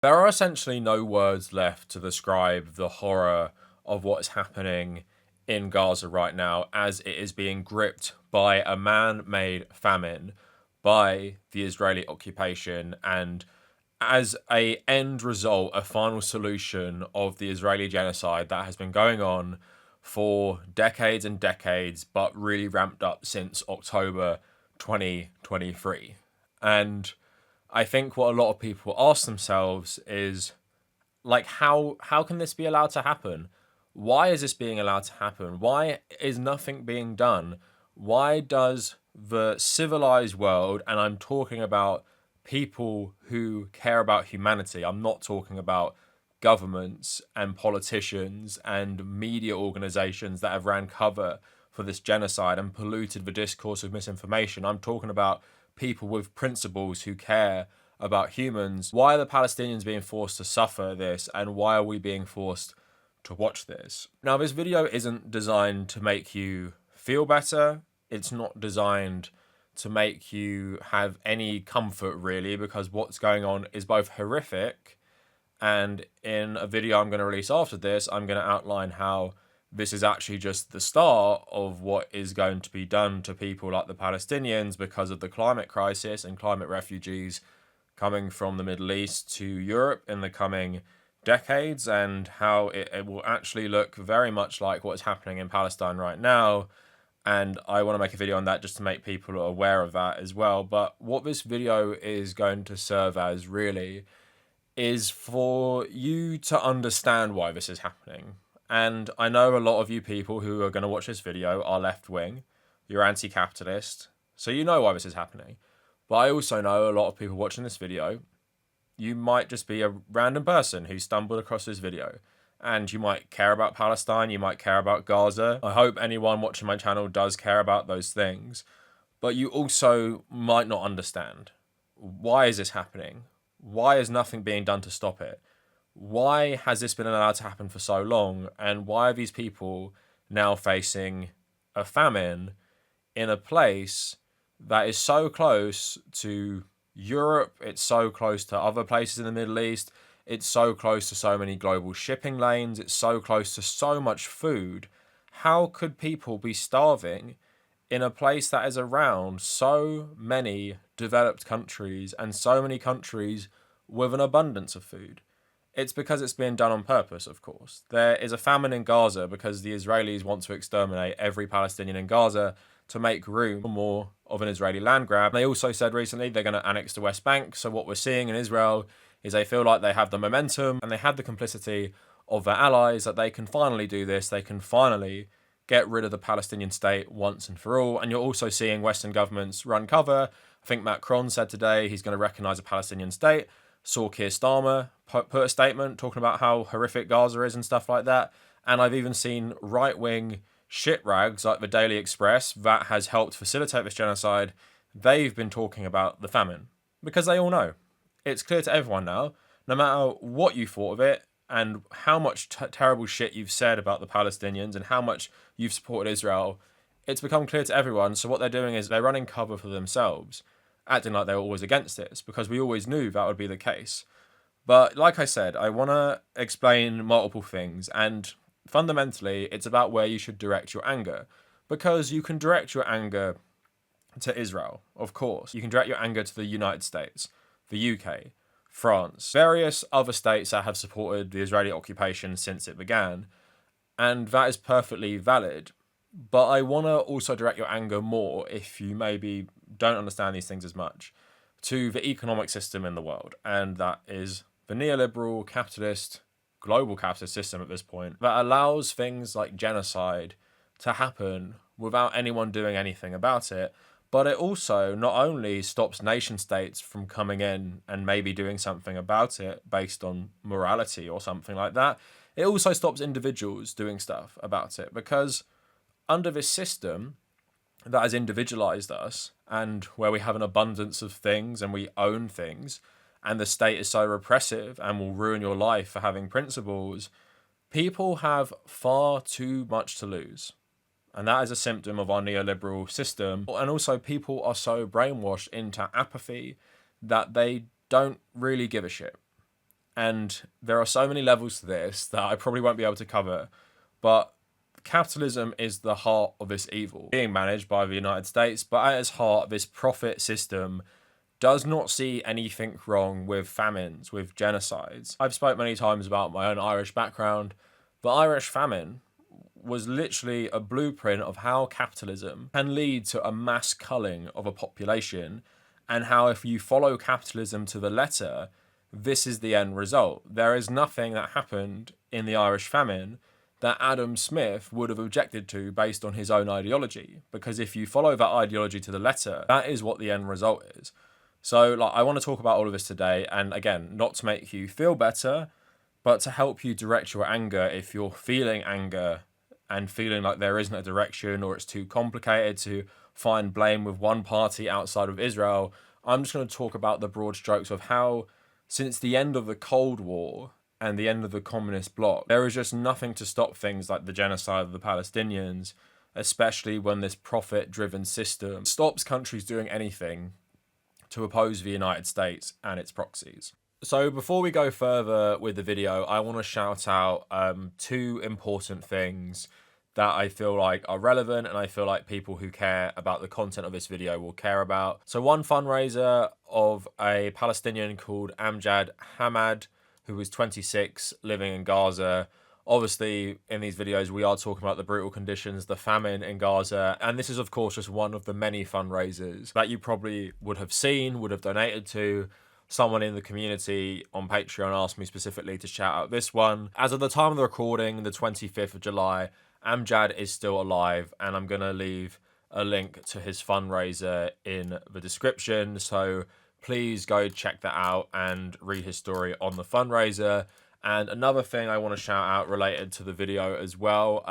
There are essentially no words left to describe the horror of what is happening in Gaza right now as it is being gripped by a man-made famine by the Israeli occupation, and as a end result, a final solution of the Israeli genocide that has been going on for decades and decades, but really ramped up since October 2023. And I think what a lot of people ask themselves is, like, how can this be allowed to happen? Why is this being allowed to happen? Why is nothing being done? Why does the civilized world, and I'm talking about people who care about humanity, I'm not talking about governments and politicians and media organizations that have ran cover for this genocide and polluted the discourse of misinformation. I'm talking about people with principles who care about humans. Why are the Palestinians being forced to suffer this, and why are we being forced to watch this? Now, this video isn't designed to make you feel better. It's not designed to make you have any comfort, really, because what's going on is both horrific, and in a video I'm going to release after this, I'm going to outline how this is actually just the start of what is going to be done to people like the Palestinians because of the climate crisis and climate refugees coming from the Middle East to Europe in the coming decades, and how it will actually look very much like what's happening in Palestine right now. And I want to make a video on that just to make people aware of that as well. But what this video is going to serve as, really, is for you to understand why this is happening. And I know a lot of you people who are going to watch this video are left-wing, you're anti-capitalist, so you know why this is happening. But I also know a lot of people watching this video, you might just be a random person who stumbled across this video, and you might care about Palestine, you might care about Gaza. I hope anyone watching my channel does care about those things, but you also might not understand. Why is this happening? Why is nothing being done to stop it? Why has this been allowed to happen for so long? And why are these people now facing a famine in a place that is so close to Europe? It's so close to other places in the Middle East. It's so close to so many global shipping lanes. It's so close to so much food. How could people be starving in a place that is around so many developed countries and so many countries with an abundance of food? It's because it's being done on purpose, of course. There is a famine in Gaza because the Israelis want to exterminate every Palestinian in Gaza to make room for more of an Israeli land grab. They also said recently they're going to annex the West Bank. So what we're seeing in Israel is they feel like they have the momentum and they have the complicity of their allies that they can finally do this. They can finally get rid of the Palestinian state once and for all. And you're also seeing Western governments run cover. I think Macron said today he's going to recognise a Palestinian state. Saw Keir Starmer put a statement talking about how horrific Gaza is and stuff like that. And I've even seen right-wing shit rags like the Daily Express that has helped facilitate this genocide. They've been talking about the famine because they all know. It's clear to everyone now, no matter what you thought of it and how much terrible shit you've said about the Palestinians and how much you've supported Israel, it's become clear to everyone. So what they're doing is they're running cover for themselves, acting like they were always against this, because we always knew that would be the case. But like I said, I want to explain multiple things, and fundamentally, it's about where you should direct your anger, because you can direct your anger to Israel, of course. You can direct your anger to the United States, the UK, France, various other states that have supported the Israeli occupation since it began, and that is perfectly valid. But I want to also direct your anger more, if you maybe don't understand these things as much, to the economic system in the world. And that is the neoliberal, capitalist, global capitalist system at this point that allows things like genocide to happen without anyone doing anything about it. But it also not only stops nation states from coming in and maybe doing something about it based on morality or something like that, it also stops individuals doing stuff about it, because under this system that has individualized us and where we have an abundance of things and we own things, and the state is so repressive and will ruin your life for having principles, people have far too much to lose. And that is a symptom of our neoliberal system. And also, people are so brainwashed into apathy that they don't really give a shit. And there are so many levels to this that I probably won't be able to cover. But capitalism is the heart of this evil, being managed by the United States. But at its heart, this profit system does not see anything wrong with famines, with genocides. I've spoke many times about my own Irish background. The Irish famine was literally a blueprint of how capitalism can lead to a mass culling of a population, and how if you follow capitalism to the letter, this is the end result. There is nothing that happened in the Irish famine that Adam Smith would have objected to based on his own ideology, because if you follow that ideology to the letter, that is what the end result is. So I want to talk about all of this today, and again, not to make you feel better, but to help you direct your anger if you're feeling anger and feeling like there isn't a direction, or it's too complicated to find blame with one party outside of Israel. I'm just going to talk about the broad strokes of how, since the end of the Cold War and the end of the communist bloc, there is just nothing to stop things like the genocide of the Palestinians, especially when this profit-driven system stops countries doing anything to oppose the United States and its proxies. So before we go further with the video, I want to shout out two important things that I feel like are relevant, and I feel like people who care about the content of this video will care about. So one fundraiser of a Palestinian called Amjad Hamad, who was 26, living in Gaza. Obviously, in these videos, we are talking about the brutal conditions, the famine in Gaza, and this is, of course, just one of the many fundraisers that you probably would have seen, would have donated to. Someone in the community on Patreon asked me specifically to shout out this one. As of the time of the recording, the 25th of July, Amjad is still alive, and I'm going to leave a link to his fundraiser in the description, so please go check that out and read his story on the fundraiser. And another thing I want to shout out related to the video as well,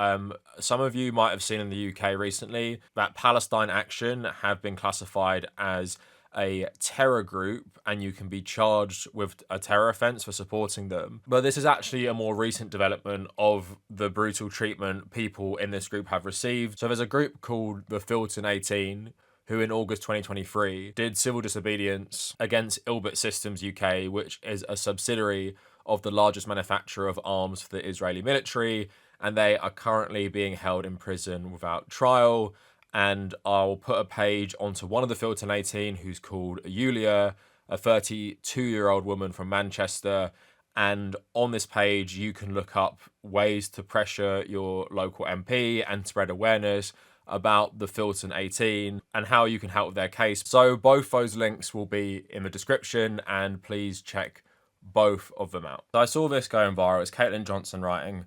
some of you might have seen in the UK recently that Palestine Action have been classified as a terror group, and you can be charged with a terror offence for supporting them. But this is actually a more recent development of the brutal treatment people in this group have received. So there's a group called the Filton 18, who in August 2023 did civil disobedience against Ilbit Systems UK, which is a subsidiary of the largest manufacturer of arms for the Israeli military, and they are currently being held in prison without trial. And I'll put a page onto one of the Filton 18 who's called Yulia, a 32-year-old woman from Manchester. And on this page, you can look up ways to pressure your local MP and spread awareness about the Filton 18 and how you can help with their case. So both those links will be in the description, and please check both of them out. So I saw this going viral. It's Caitlin Johnson writing,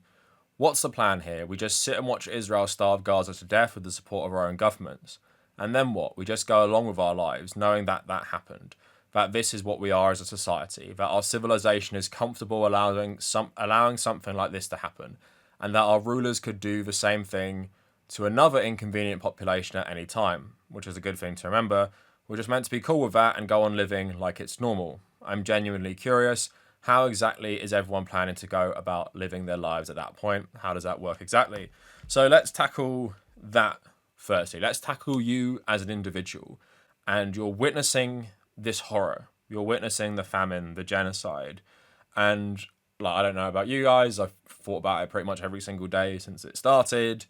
"What's the plan here? We just sit and watch Israel starve Gaza to death with the support of our own governments. And then what? We just go along with our lives, knowing that that happened. That this is what we are as a society. That our civilization is comfortable allowing something like this to happen. And that our rulers could do the same thing to another inconvenient population at any time. Which is a good thing to remember. We're just meant to be cool with that and go on living like it's normal. I'm genuinely curious. How exactly is everyone planning to go about living their lives at that point? How does that work exactly?" So let's tackle that firstly. Let's tackle you as an individual. And you're witnessing this horror. You're witnessing the famine, the genocide. And I don't know about you guys. I've thought about it pretty much every single day since it started.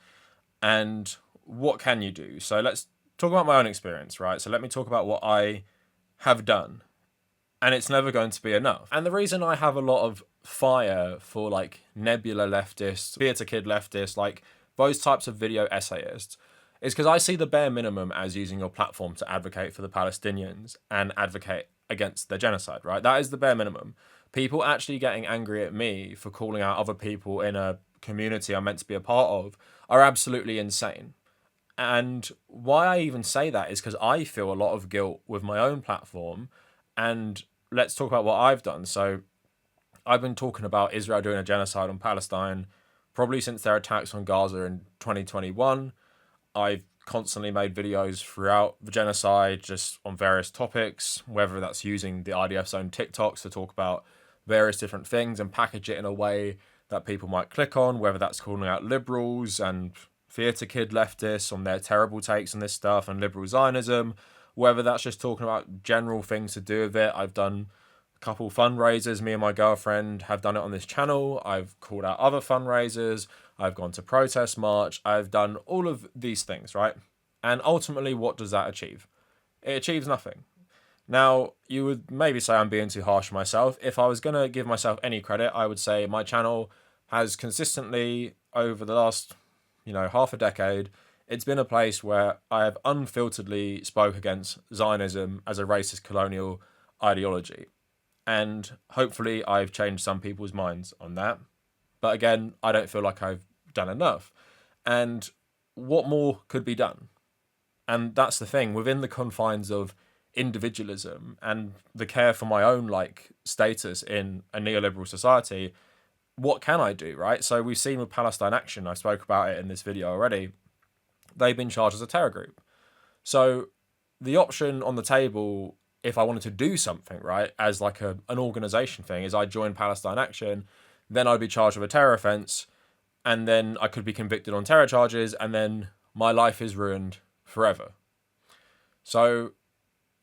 And what can you do? So let's talk about my own experience, right? So let me talk about what I have done. And it's never going to be enough. And the reason I have a lot of fire for nebula leftists, theatre kid leftists, those types of video essayists, is because I see the bare minimum as using your platform to advocate for the Palestinians and advocate against their genocide, right? That is the bare minimum. People actually getting angry at me for calling out other people in a community I'm meant to be a part of are absolutely insane. And why I even say that is because I feel a lot of guilt with my own platform. And let's talk about what I've done. So I've been talking about Israel doing a genocide on Palestine probably since their attacks on Gaza in 2021. I've constantly made videos throughout the genocide just on various topics, whether that's using the IDF's own TikToks to talk about various different things and package it in a way that people might click on, whether that's calling out liberals and theatre kid leftists on their terrible takes on this stuff and liberal Zionism, whether that's just talking about general things to do with it. I've done couple fundraisers. Me and my girlfriend have done it on this channel. I've called out other fundraisers. I've gone to protest march. I've done all of these things, right? And ultimately, what does that achieve? It achieves nothing. Now, you would maybe say I'm being too harsh on myself. If I was going to give myself any credit, I would say my channel has consistently, over the last, half a decade, it's been a place where I have unfilteredly spoke against Zionism as a racist colonial ideology. And hopefully I've changed some people's minds on that. But again, I don't feel like I've done enough. And what more could be done? And that's the thing, within the confines of individualism and the care for my own status in a neoliberal society, what can I do, right? So we've seen with Palestine Action, I spoke about it in this video already, they've been charged as a terror group. So the option on the table, if I wanted to do something, right, as an organization thing, is I join Palestine Action, then I'd be charged with a terror offense, and then I could be convicted on terror charges, and then my life is ruined forever. So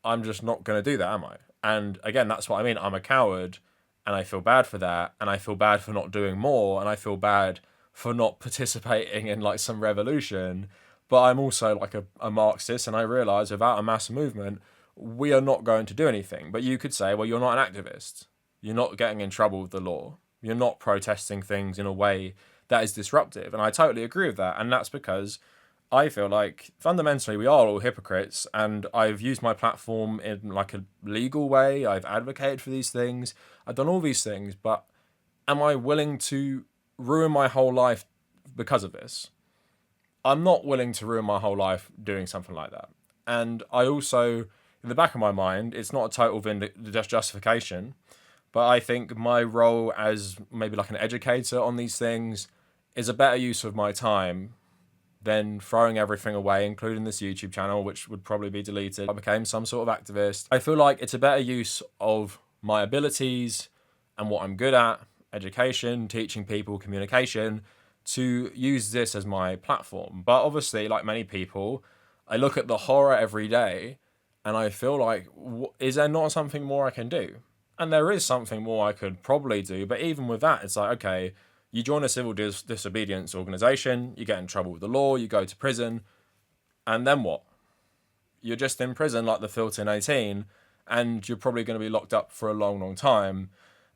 I'm just not going to do that, am I? And again, that's what I mean. I'm a coward, and I feel bad for that, and I feel bad for not doing more, and I feel bad for not participating in some revolution. But I'm also a Marxist, and I realise without a mass movement, we are not going to do anything. But you could say, well, you're not an activist. You're not getting in trouble with the law. You're not protesting things in a way that is disruptive. And I totally agree with that. And that's because I feel like fundamentally we are all hypocrites, and I've used my platform in a legal way. I've advocated for these things. I've done all these things, but am I willing to ruin my whole life because of this? I'm not willing to ruin my whole life doing something like that. And I also, in the back of my mind, it's not a total justification, but I think my role as maybe an educator on these things is a better use of my time than throwing everything away, including this YouTube channel, which would probably be deleted. I became some sort of activist. I feel like it's a better use of my abilities and what I'm good at, education, teaching people, communication, to use this as my platform. But obviously, like many people, I look at the horror every day and I feel like, is there not something more I can do? And there is something more I could probably do. But even with that, it's like, okay, you join a civil disobedience organization, you get in trouble with the law, you go to prison, and then what? You're just in prison like the filth in 18, and you're probably going to be locked up for a long, long time.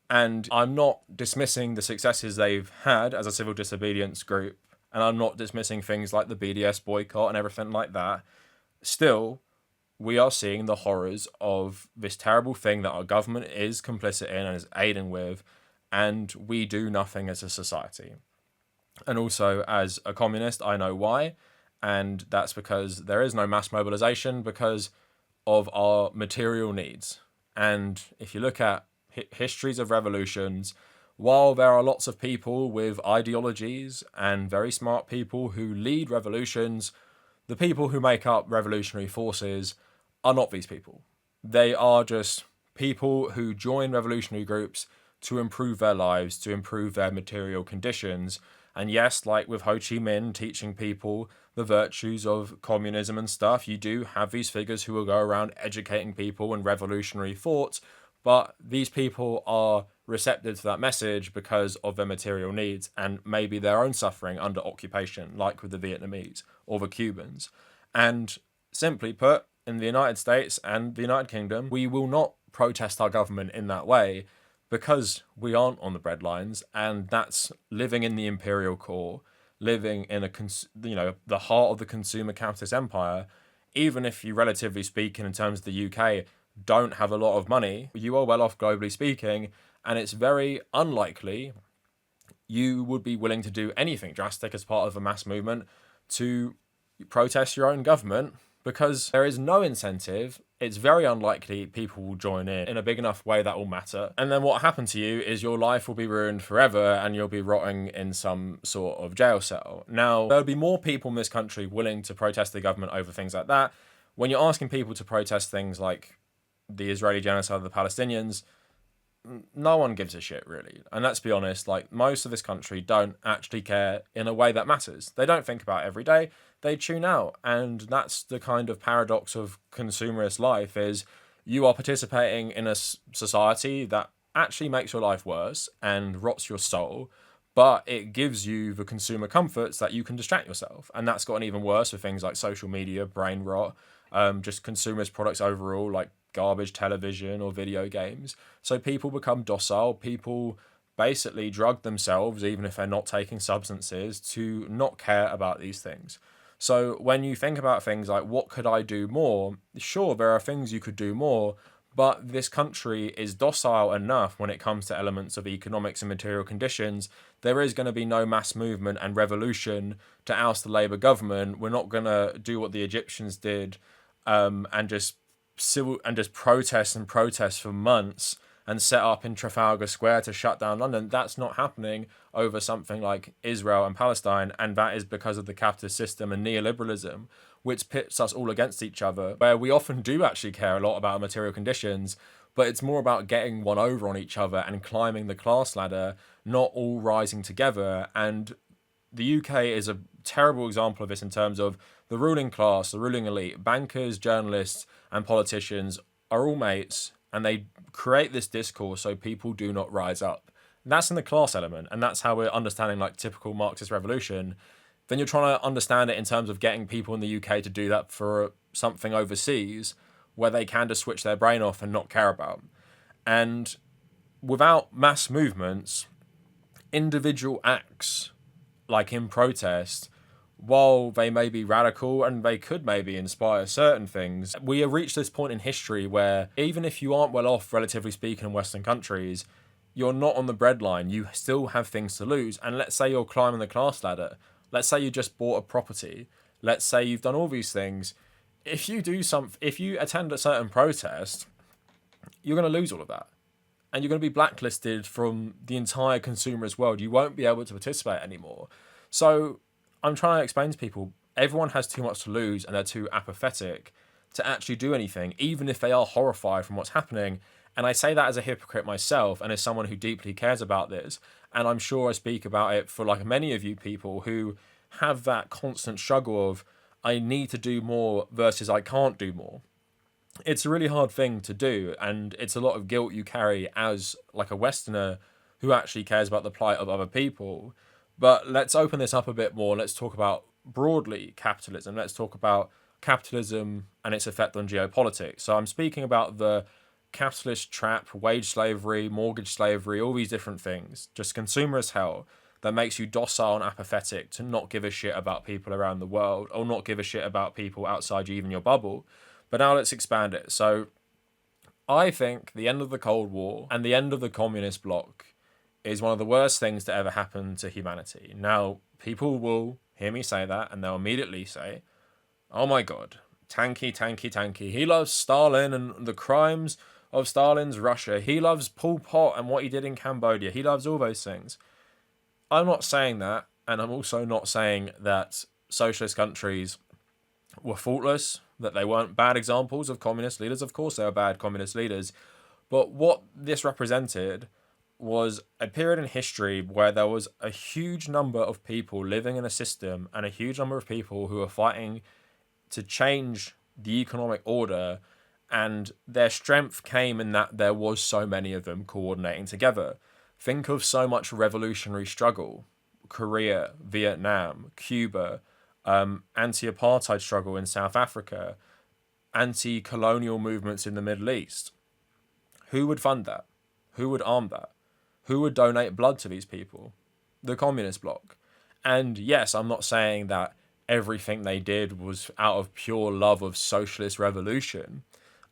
And I'm not dismissing the successes they've had as a civil disobedience group, and I'm not dismissing things like the BDS boycott and everything like that. Still, we are seeing the horrors of this terrible thing that our government is complicit in and is aiding with, and we do nothing as a society. And also, as a communist, I know why, and that's because there is no mass mobilization because of our material needs. And if you look at histories of revolutions, while there are lots of people with ideologies and very smart people who lead revolutions, the people who make up revolutionary forces are not these people. They are just people who join revolutionary groups to improve their lives, to improve their material conditions. And yes, like with Ho Chi Minh teaching people the virtues of communism and stuff, you do have these figures who will go around educating people in revolutionary thought, but these people are receptive to that message because of their material needs and maybe their own suffering under occupation, like with the Vietnamese or the Cubans. And simply put, in the United States and the United Kingdom, we will not protest our government in that way because we aren't on the breadlines, and that's living in the imperial core, living in the heart of the consumer capitalist empire. Even if you, relatively speaking, in terms of the UK, don't have a lot of money, you are well off globally speaking, and it's very unlikely you would be willing to do anything drastic as part of a mass movement to protest your own government, because there is no incentive. It's very unlikely people will join in a big enough way that will matter. And then what happened to you is your life will be ruined forever and you'll be rotting in some sort of jail cell. Now, there'll be more people in this country willing to protest the government over things like that. When you're asking people to protest things like the Israeli genocide of the Palestinians, no one gives a shit, really. And let's be honest, most of this country don't actually care in a way that matters. They don't think about it every day. They tune out. And that's the kind of paradox of consumerist life, is you are participating in a society that actually makes your life worse and rots your soul, but it gives you the consumer comforts that you can distract yourself. And that's gotten even worse with things like social media, brain rot, just consumerist products overall, like garbage television or video games. So people become docile. People basically drug themselves, even if they're not taking substances, to not care about these things. So when you think about things like what could I do more, sure, there are things you could do more, but this country is docile enough when it comes to elements of economics and material conditions. There is going to be no mass movement and revolution to oust the Labour government. We're not going to do what the Egyptians did, and just protest and protest for months and set up in Trafalgar Square to shut down London. That's not happening over something like Israel and Palestine, and that is because of the capitalist system and neoliberalism, which pits us all against each other, where we often do actually care a lot about material conditions, but it's more about getting one over on each other and climbing the class ladder, not all rising together. And the UK is a terrible example of this in terms of the ruling class, the ruling elite, bankers, journalists, and politicians are all mates, and they create this discourse so people do not rise up. That's in the class element, and that's how we're understanding like typical Marxist revolution. Then you're trying to understand it in terms of getting people in the UK to do that for something overseas where they can just switch their brain off and not care about. And without mass movements, individual acts like in protest, while they may be radical and they could maybe inspire certain things, we have reached this point in history where even if you aren't well off, relatively speaking, in Western countries, you're not on the breadline. You still have things to lose. And let's say you're climbing the class ladder. Let's say you just bought a property. Let's say you've done all these things. If you attend a certain protest, you're going to lose all of that. And you're going to be blacklisted from the entire consumerist world. You won't be able to participate anymore. So I'm trying to explain to people, everyone has too much to lose and they're too apathetic to actually do anything, even if they are horrified from what's happening. And I say that as a hypocrite myself and as someone who deeply cares about this. And I'm sure I speak about it for like many of you people who have that constant struggle of, I need to do more versus I can't do more. It's a really hard thing to do, and it's a lot of guilt you carry as like a Westerner who actually cares about the plight of other people. But let's open this up a bit more. Let's talk about broadly capitalism. Let's talk about capitalism and its effect on geopolitics. So I'm speaking about the capitalist trap, wage slavery, mortgage slavery, all these different things, just consumerist hell that makes you docile and apathetic to not give a shit about people around the world or not give a shit about people outside you, even your bubble. But now let's expand it. So I think the end of the Cold War and the end of the communist bloc is one of the worst things to ever happen to humanity. Now, people will hear me say that and they'll immediately say, oh my God, tanky, tanky, tanky. He loves Stalin and the crimes of Stalin's Russia. He loves Pol Pot and what he did in Cambodia. He loves all those things. I'm not saying that, and I'm also not saying that socialist countries were faultless, that they weren't bad examples of communist leaders. Of course they were bad communist leaders. But what this represented was a period in history where there was a huge number of people living in a system and a huge number of people who were fighting to change the economic order, and their strength came in that there was so many of them coordinating together. Think of so much revolutionary struggle, Korea, Vietnam, Cuba, anti-apartheid struggle in South Africa, anti-colonial movements in the Middle East. Who would fund that? Who would arm that? Who would donate blood to these people? The communist bloc. And yes, I'm not saying that everything they did was out of pure love of socialist revolution.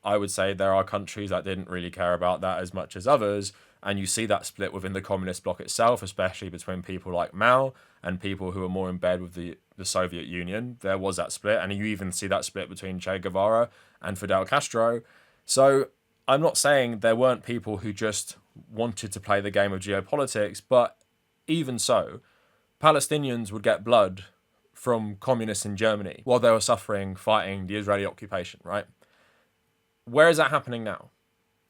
I would say there are countries that didn't really care about that as much as others, and you see that split within the communist bloc itself, especially between people like Mao and people who are more in bed with the Soviet Union. There was that split, and you even see that split between Che Guevara and Fidel Castro. So I'm not saying there weren't people who just wanted to play the game of geopolitics, but even so, Palestinians would get blood from communists in Germany while they were suffering fighting the Israeli occupation, right? Where is that happening now?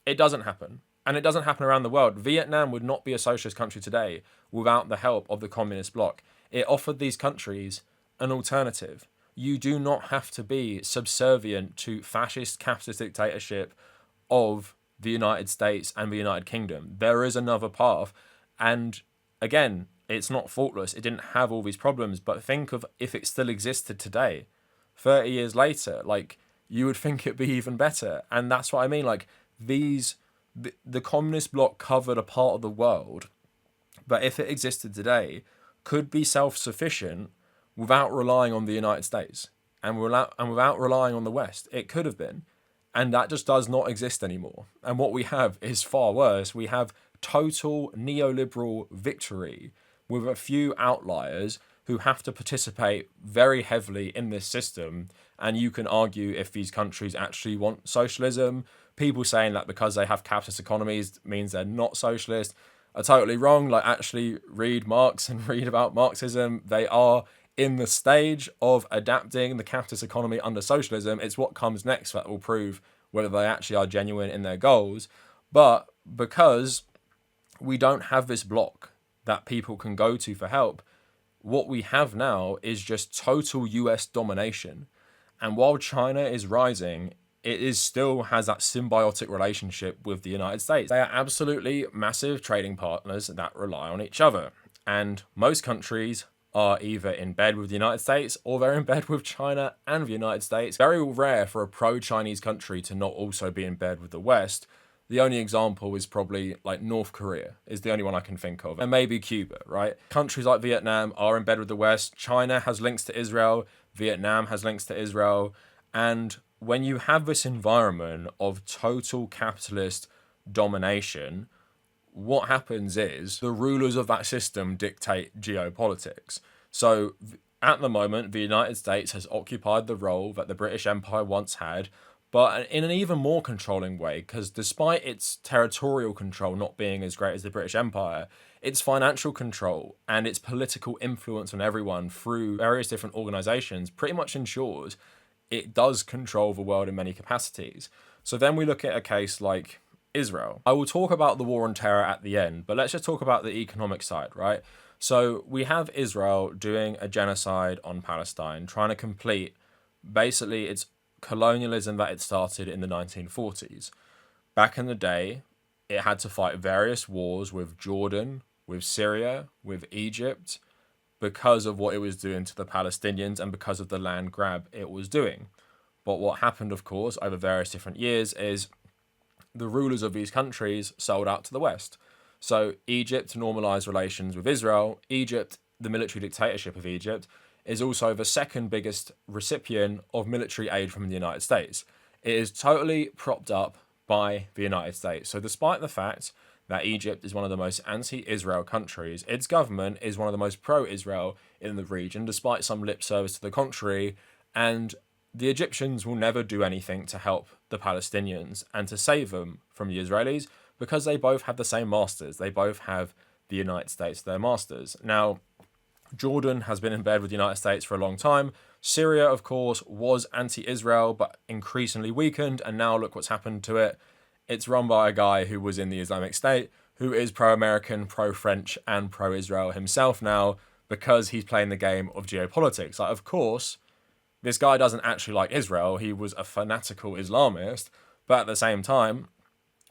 It doesn't happen. And it doesn't happen around the world. Vietnam would not be a socialist country today without the help of the communist bloc. It offered these countries an alternative. You do not have to be subservient to fascist capitalist dictatorship of the United States and the United Kingdom. There is another path. And again, it's not faultless. It didn't have all these problems, but think of if it still existed today, 30 years later, like, you would think it'd be even better. And that's what I mean. Like, the communist bloc covered a part of the world, but if it existed today, could be self-sufficient without relying on the United States and without relying on the West. It could have been. And that just does not exist anymore. And what we have is far worse. We have total neoliberal victory with a few outliers who have to participate very heavily in this system. And you can argue if these countries actually want socialism. People saying that because they have capitalist economies means they're not socialist are totally wrong. Like, actually read Marx and read about Marxism. They are in the stage of adapting the capitalist economy under socialism. It's what comes next that will prove whether they actually are genuine in their goals. But because we don't have this block that people can go to for help, what we have now is just total US domination. And while China is rising, it still has that symbiotic relationship with the United States. They are absolutely massive trading partners that rely on each other. And most countries are either in bed with the United States or they're in bed with China and the United States. Very rare for a pro-Chinese country to not also be in bed with the West. The only example is probably like North Korea is the only one I can think of. And maybe Cuba, right? Countries like Vietnam are in bed with the West. China has links to Israel. Vietnam has links to Israel. And when you have this environment of total capitalist domination, what happens is the rulers of that system dictate geopolitics. So at the moment, the United States has occupied the role that the British Empire once had, but in an even more controlling way, because despite its territorial control not being as great as the British Empire, its financial control and its political influence on everyone through various different organizations pretty much ensures it does control the world in many capacities. So then we look at a case like Israel. I will talk about the war on terror at the end, but let's just talk about the economic side, right? So we have Israel doing a genocide on Palestine, trying to complete basically its colonialism that it started in the 1940s. Back in the day, it had to fight various wars with Jordan, with Syria, with Egypt, because of what it was doing to the Palestinians and because of the land grab it was doing. But what happened, of course, over various different years is the rulers of these countries sold out to the West. So Egypt normalized relations with Israel. Egypt, the military dictatorship of Egypt, is also the second biggest recipient of military aid from the United States. It is totally propped up by the United States. So despite the fact that Egypt is one of the most anti-Israel countries, its government is one of the most pro-Israel in the region, despite some lip service to the contrary. And the Egyptians will never do anything to help the Palestinians and to save them from the Israelis because they both have the same masters. They both have the United States as their masters. Now, Jordan has been in bed with the United States for a long time. Syria, of course, was anti-Israel, but increasingly weakened. And now look what's happened to it. It's run by a guy who was in the Islamic State, who is pro-American, pro-French, and pro-Israel himself now because he's playing the game of geopolitics. Like, of course, this guy doesn't actually like Israel. He was a fanatical Islamist. But at the same time,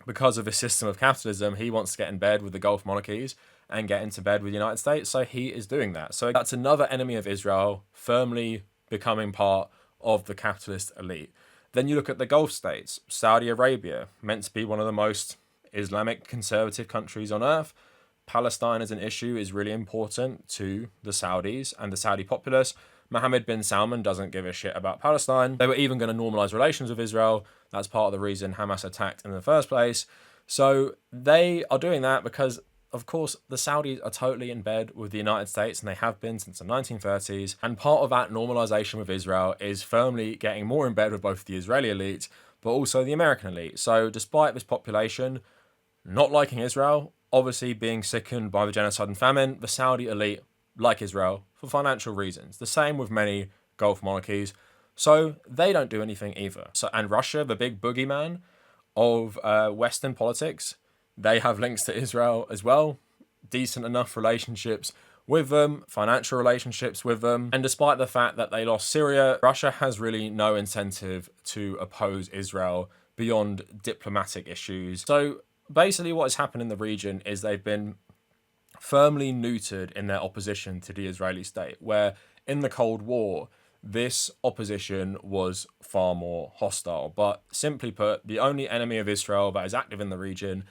because of his system of capitalism, he wants to get in bed with the Gulf monarchies and get into bed with the United States. So he is doing that. So that's another enemy of Israel firmly becoming part of the capitalist elite. Then you look at the Gulf states. Saudi Arabia, meant to be one of the most Islamic conservative countries on earth. Palestine as an issue is really important to the Saudis and the Saudi populace. Mohammed bin Salman doesn't give a shit about Palestine. They were even going to normalize relations with Israel. That's part of the reason Hamas attacked in the first place. So they are doing that because, of course, the Saudis are totally in bed with the United States, and they have been since the 1930s. And part of that normalization with Israel is firmly getting more in bed with both the Israeli elite, but also the American elite. So despite this population not liking Israel, obviously being sickened by the genocide and famine, the Saudi elite like Israel for financial reasons. The same with many Gulf monarchies. So they don't do anything either. And Russia, the big boogeyman of Western politics, they have links to Israel as well. Decent enough relationships with them, financial relationships with them. And despite the fact that they lost Syria, Russia has really no incentive to oppose Israel beyond diplomatic issues. So basically what has happened in the region is they've been firmly neutered in their opposition to the Israeli state, where in the Cold War, this opposition was far more hostile. But simply put, the only enemy of Israel that is active in the region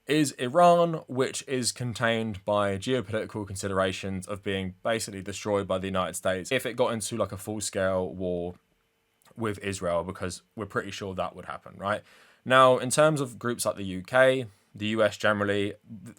is Iran, which is contained by geopolitical considerations of being basically destroyed by the United States if it got into like a full-scale war with Israel, because we're pretty sure that would happen, right? Now, in terms of groups like the UK, the US generally,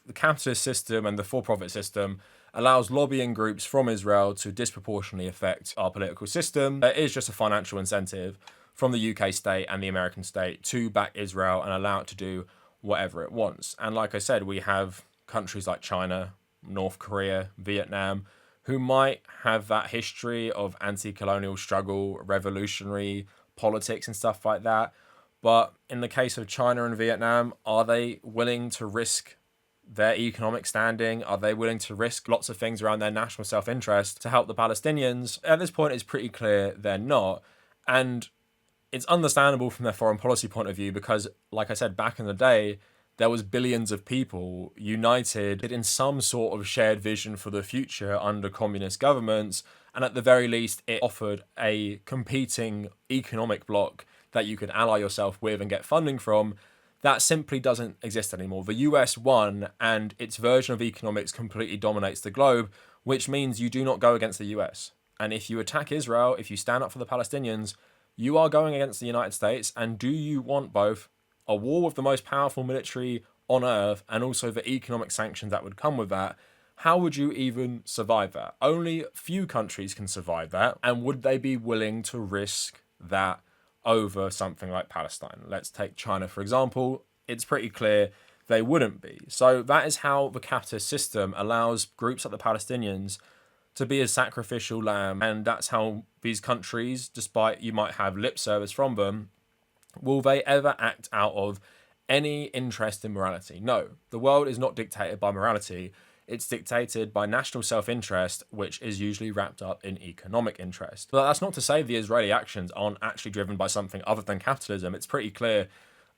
the capitalist system and the for-profit system allows lobbying groups from Israel to disproportionately affect our political system. There is just a financial incentive from the UK state and the American state to back Israel and allow it to do whatever it wants. And like I said, we have countries like China, North Korea, Vietnam, who might have that history of anti-colonial struggle, revolutionary politics and stuff like that. But in the case of China and Vietnam, are they willing to risk their economic standing? Are they willing to risk lots of things around their national self-interest to help the Palestinians? At this point, it's pretty clear they're not. And it's understandable from their foreign policy point of view because, like I said, back in the day, there was billions of people united in some sort of shared vision for the future under communist governments. And at the very least, it offered a competing economic bloc that you could ally yourself with and get funding from. That simply doesn't exist anymore. The US won, and its version of economics completely dominates the globe, which means you do not go against the US. And if you attack Israel, if you stand up for the Palestinians, you are going against the United States. And do you want both a war with the most powerful military on earth and also the economic sanctions that would come with that? How would you even survive that? Only few countries can survive that. And would they be willing to risk that over something like Palestine? Let's take China, for example. It's pretty clear they wouldn't be. So that is how the capitalist system allows groups like the Palestinians to be a sacrificial lamb. And that's how these countries, despite you might have lip service from them, will they ever act out of any interest in morality? No, the world is not dictated by morality. It's dictated by national self-interest, which is usually wrapped up in economic interest. But that's not to say the Israeli actions aren't actually driven by something other than capitalism. It's pretty clear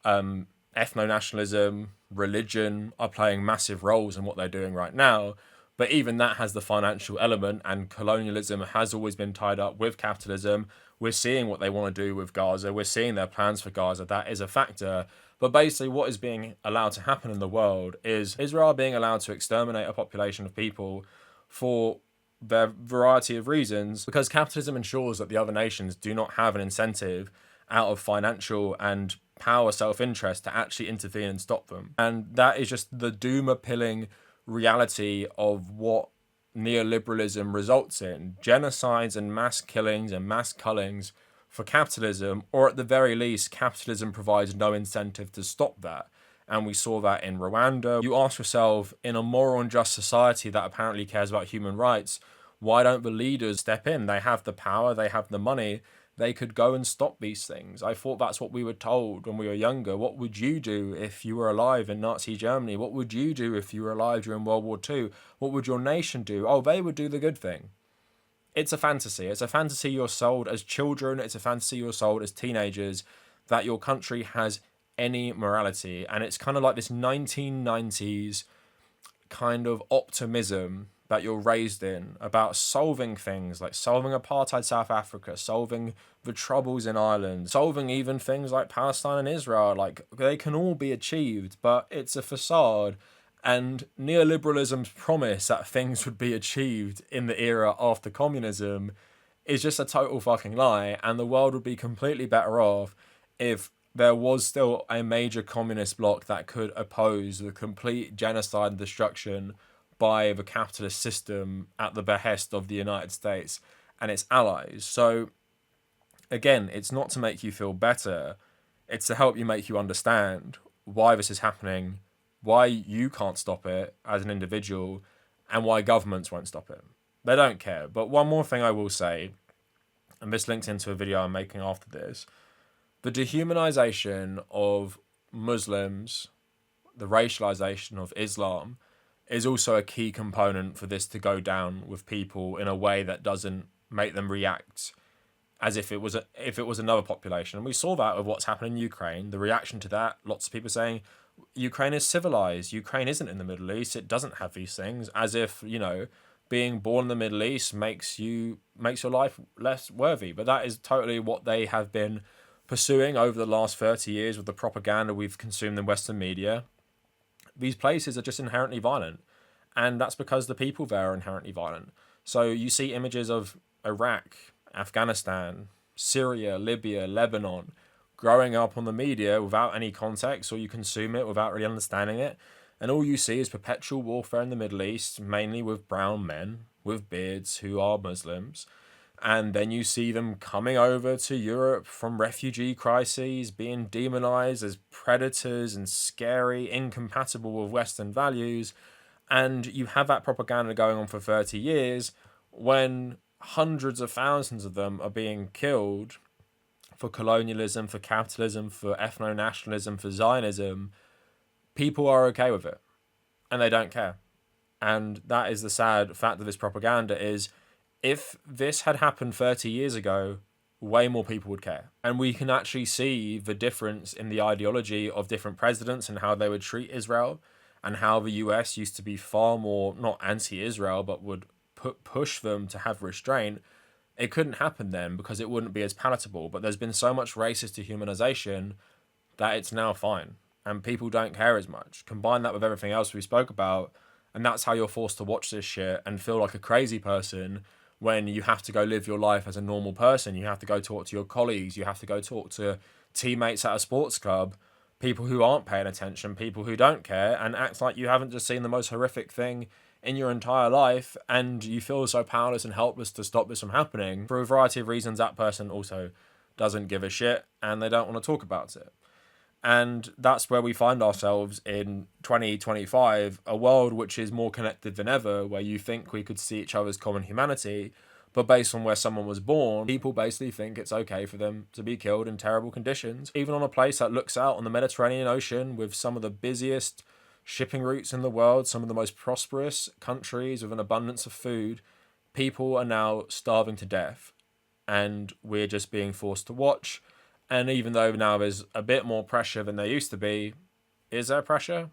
ethno-nationalism, religion are playing massive roles in what they're doing right now. But even that has the financial element, and colonialism has always been tied up with capitalism. We're seeing what they want to do with Gaza. We're seeing their plans for Gaza. That is a factor. But basically what is being allowed to happen in the world is Israel being allowed to exterminate a population of people for their variety of reasons, because capitalism ensures that the other nations do not have an incentive out of financial and power self-interest to actually intervene and stop them. And that is just the doom-appealing reality of what neoliberalism results in: genocides and mass killings and mass cullings for capitalism, or at the very least, capitalism provides no incentive to stop that. And we saw that in Rwanda. You ask yourself, in a moral and just society that apparently cares about human rights, why don't the leaders step in? They have the power, they have the money, they could go and stop these things. I thought that's what we were told when we were younger. What would you do if you were alive in Nazi Germany? What would you do if you were alive during World War II? What would your nation do? Oh, they would do the good thing. It's a fantasy. It's a fantasy you're sold as children. It's a fantasy you're sold as teenagers, that your country has any morality. And it's kind of like this 1990s kind of optimism that you're raised in about solving things like solving apartheid South Africa, solving the troubles in Ireland, solving even things like Palestine and Israel. Like, they can all be achieved, but it's a facade. And neoliberalism's promise that things would be achieved in the era after communism is just a total fucking lie. And the world would be completely better off if there was still a major communist bloc that could oppose the complete genocide and destruction by the capitalist system at the behest of the United States and its allies. So again, it's not to make you feel better. It's to help you, make you understand why this is happening, why you can't stop it as an individual, and why governments won't stop it. They don't care. But one more thing I will say, and this links into a video I'm making after this, the dehumanization of Muslims, the racialization of Islam, is also a key component for this to go down with people in a way that doesn't make them react as if it was another population. And we saw that with what's happened in Ukraine. The reaction to that, lots of people saying Ukraine is civilized. Ukraine isn't in the Middle East. It doesn't have these things. As if, you know, being born in the Middle East makes your life less worthy. But that is totally what they have been pursuing over the last 30 years with the propaganda we've consumed in Western media. These places are just inherently violent, and that's because the people there are inherently violent. So you see images of Iraq, Afghanistan, Syria, Libya, Lebanon, growing up on the media without any context, or you consume it without really understanding it, and all you see is perpetual warfare in the Middle East, mainly with brown men with beards who are Muslims. And then you see them coming over to Europe from refugee crises, being demonized as predators and scary, incompatible with Western values. And you have that propaganda going on for 30 years when hundreds of thousands of them are being killed for colonialism, for capitalism, for ethno-nationalism, for Zionism. People are okay with it, and they don't care. And that is the sad fact of this propaganda is, if this had happened 30 years ago, way more people would care. And we can actually see the difference in the ideology of different presidents and how they would treat Israel, and how the US used to be far more, not anti-Israel, but would push them to have restraint. It couldn't happen then because it wouldn't be as palatable. But there's been so much racist dehumanization that it's now fine. And people don't care as much. Combine that with everything else we spoke about, and that's how you're forced to watch this shit and feel like a crazy person when you have to go live your life as a normal person. You have to go talk to your colleagues. You have to go talk to teammates at a sports club, people who aren't paying attention, people who don't care, and act like you haven't just seen the most horrific thing in your entire life, and you feel so powerless and helpless to stop this from happening. For a variety of reasons, that person also doesn't give a shit, and they don't want to talk about it. And that's where we find ourselves in 2025, a world which is more connected than ever, where you think we could see each other's common humanity, but based on where someone was born, people basically think it's okay for them to be killed in terrible conditions. Even on a place that looks out on the Mediterranean Ocean with some of the busiest shipping routes in the world, some of the most prosperous countries with an abundance of food, people are now starving to death. And we're just being forced to watch. And even though now there's a bit more pressure than there used to be, is there pressure?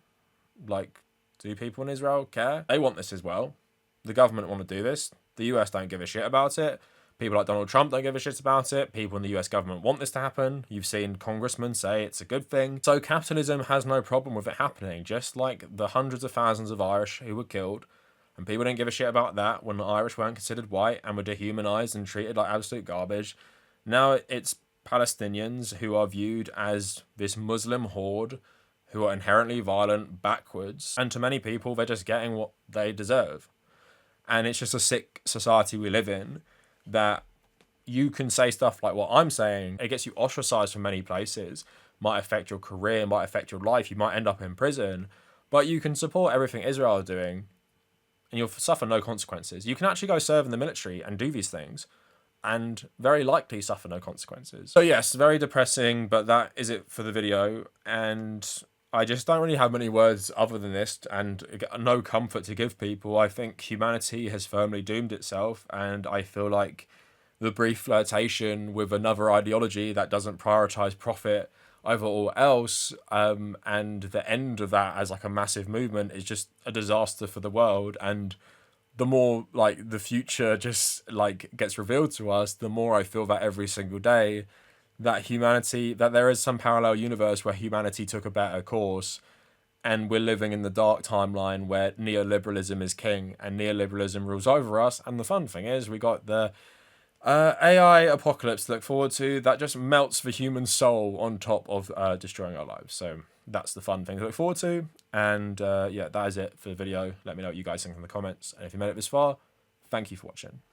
Like, do people in Israel care? They want this as well. The government want to do this. The US don't give a shit about it. People like Donald Trump don't give a shit about it. People in the US government want this to happen. You've seen congressmen say it's a good thing. So capitalism has no problem with it happening, just like the hundreds of thousands of Irish who were killed. And people didn't give a shit about that when the Irish weren't considered white and were dehumanized and treated like absolute garbage. Now it's Palestinians who are viewed as this Muslim horde who are inherently violent, backwards, and to many people they're just getting what they deserve. And it's just a sick society we live in, that you can say stuff like what I'm saying, it gets you ostracized from many places, might affect your career, might affect your life, you might end up in prison, but you can support everything Israel are doing and you'll suffer no consequences. You can actually go serve in the military and do these things and very likely suffer no consequences. So yes, very depressing, but that is it for the video. And I just don't really have many words other than this, and no comfort to give people. I think humanity has firmly doomed itself, and I feel like the brief flirtation with another ideology that doesn't prioritize profit over all else, and the end of that as like a massive movement is just a disaster for the world. And the more like the future just like gets revealed to us, the more I feel that every single day that humanity, that there is some parallel universe where humanity took a better course, and we're living in the dark timeline where neoliberalism is king and neoliberalism rules over us. And the fun thing is we got the AI apocalypse to look forward to that just melts the human soul on top of destroying our lives. So that's the fun thing to look forward to. And yeah, that is it for the video. Let me know what you guys think in the comments. And if you made it this far, thank you for watching.